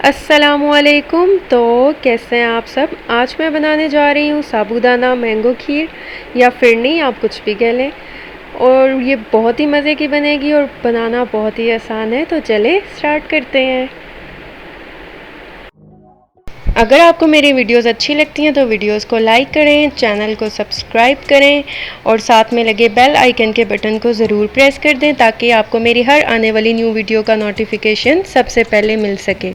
अस्सलामुअलैकुम। तो कैसे हैं आप सब। आज मैं बनाने जा रही हूँ साबूदाना मैंगो खीर, या फिरनी, आप कुछ भी कह लें। और ये बहुत ही मज़े की बनेगी और बनाना बहुत ही आसान है। तो चले स्टार्ट करते हैं। अगर आपको मेरी वीडियोस अच्छी लगती हैं तो वीडियोस को लाइक करें, चैनल को सब्सक्राइब करें और साथ में लगे बेल आइकन के बटन को ज़रूर प्रेस कर दें ताकि आपको मेरी हर आने वाली न्यू वीडियो का नोटिफिकेशन सबसे पहले मिल सके।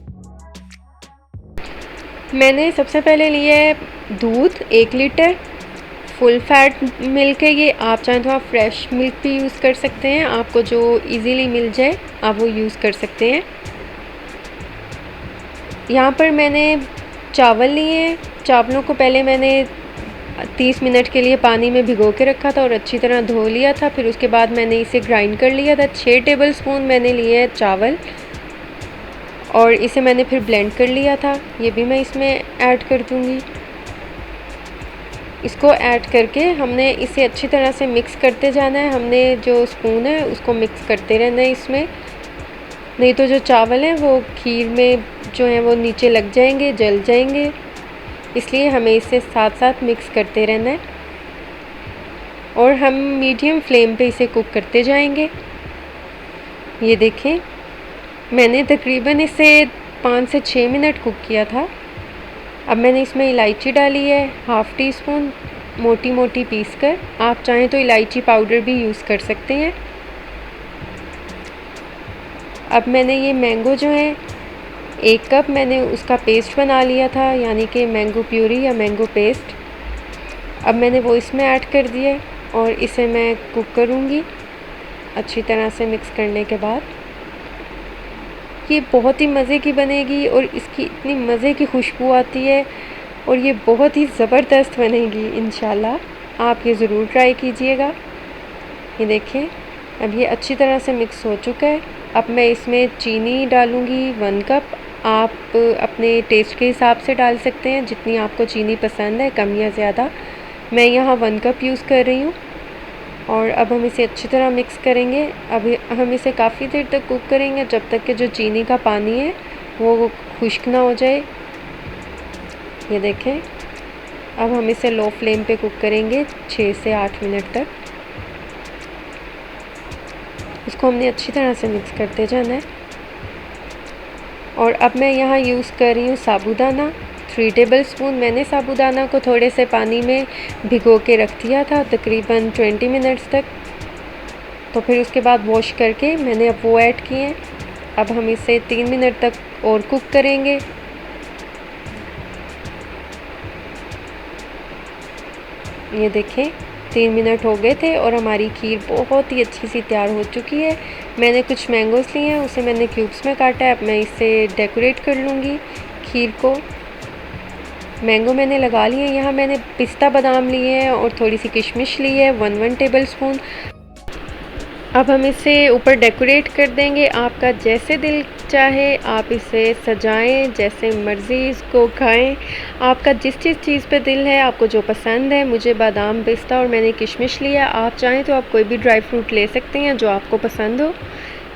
मैंने सबसे पहले लिया है दूध 1 लीटर, फुल फैट मिल्क है ये। आप चाहें तो आप फ्रेश मिल्क भी यूज़ कर सकते हैं, आपको जो इजीली मिल जाए आप वो यूज़ कर सकते हैं। यहाँ पर मैंने चावल लिए हैं। चावलों को पहले मैंने 30 मिनट के लिए पानी में भिगो के रखा था और अच्छी तरह धो लिया था। फिर उसके बाद मैंने इसे ग्राइंड कर लिया था। 6 टेबल स्पून मैंने लिए हैं चावल और इसे मैंने फिर ब्लेंड कर लिया था। ये भी मैं इसमें ऐड कर दूँगी। इसको ऐड करके हमने इसे अच्छी तरह से मिक्स करते जाना है। हमने जो स्पून है उसको मिक्स करते रहना है इसमें, नहीं तो जो चावल हैं वो खीर में जो है वो नीचे लग जाएंगे, जल जाएंगे। इसलिए हमें इसे साथ साथ मिक्स करते रहना है और हम मीडियम फ्लेम पे इसे कुक करते जाएंगे। ये देखें, मैंने तकरीबन इसे 5 से 6 मिनट कुक किया था। अब मैंने इसमें इलायची डाली है, हाफ़ टी स्पून मोटी मोटी पीस कर। आप चाहें तो इलायची पाउडर भी यूज़ कर सकते हैं। अब मैंने ये मैंगो जो है 1 कप मैंने उसका पेस्ट बना लिया था, यानी कि मैंगो प्यूरी या मैंगो पेस्ट। अब मैंने वो इसमें ऐड कर दिया और इसे मैं कुक करूँगी अच्छी तरह से मिक्स करने के बाद। ये बहुत ही मज़े की बनेगी और इसकी इतनी मज़े की खुशबू आती है और ये बहुत ही ज़बरदस्त बनेगी इंशाल्लाह। आप ये ज़रूर ट्राई कीजिएगा। ये देखें, अब ये अच्छी तरह से मिक्स हो चुका है। अब मैं इसमें चीनी डालूँगी 1 कप। आप अपने टेस्ट के हिसाब से डाल सकते हैं, जितनी आपको चीनी पसंद है, कम या ज़्यादा। मैं यहाँ 1 कप यूज़ कर रही हूँ और अब हम इसे अच्छी तरह मिक्स करेंगे। अब हम इसे काफ़ी देर तक कुक करेंगे जब तक कि जो चीनी का पानी है वो खुश्क ना हो जाए। ये देखें, अब हम इसे लो फ्लेम पे कुक करेंगे 6 से 8 मिनट तक। इसको हमने अच्छी तरह से मिक्स करते जाना है। और अब मैं यहाँ यूज़ कर रही हूँ साबूदाना 3 टेबल स्पून। मैंने साबूदाना को थोड़े से पानी में भिगो के रख दिया था तकरीबन 20 मिनट्स तक। तो फिर उसके बाद वॉश करके मैंने अब वो ऐड किए हैं। अब हम इसे 3 मिनट तक और कुक करेंगे। ये देखें, 3 मिनट हो गए थे और हमारी खीर बहुत ही अच्छी सी तैयार हो चुकी है। मैंने कुछ मैंगोज़ लिए हैं, उसे मैंने क्यूब्स में काटा है। अब मैं इसे डेकोरेट कर लूँगी खीर को। मैंगो मैंने लगा लिए हैं। यहाँ मैंने पिस्ता बादाम लिए हैं और थोड़ी सी किशमिश ली है 1 टेबल स्पून। अब हम इसे ऊपर डेकोरेट कर देंगे। आपका जैसे दिल चाहे आप इसे सजाएं, जैसे मर्ज़ी इसको खाएं। आपका जिस चीज़ पे दिल है, आपको जो पसंद है। मुझे बादाम, पिस्ता और मैंने किशमिश लिया। आप चाहें तो आप कोई भी ड्राई फ्रूट ले सकते हैं जो आपको पसंद हो।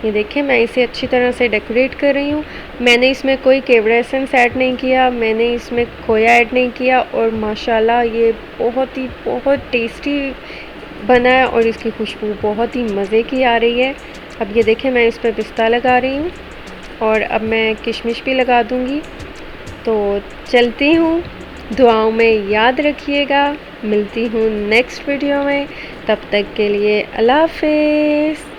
ये देखें, मैं इसे अच्छी तरह से डेकोरेट कर रही हूँ। मैंने इसमें कोई केवड़ा एसेंस ऐड नहीं किया, मैंने इसमें खोया ऐड नहीं किया और माशाल्लाह ये बहुत टेस्टी बना है और इसकी खुशबू बहुत ही मज़े की आ रही है। अब ये देखें, मैं इस पर पिस्ता लगा रही हूँ और अब मैं किशमिश भी लगा दूँगी। तो चलती हूँ, दुआओं में याद रखिएगा। मिलती हूँ नेक्स्ट वीडियो में, तब तक के लिए अल्लाह हाफ़िज़।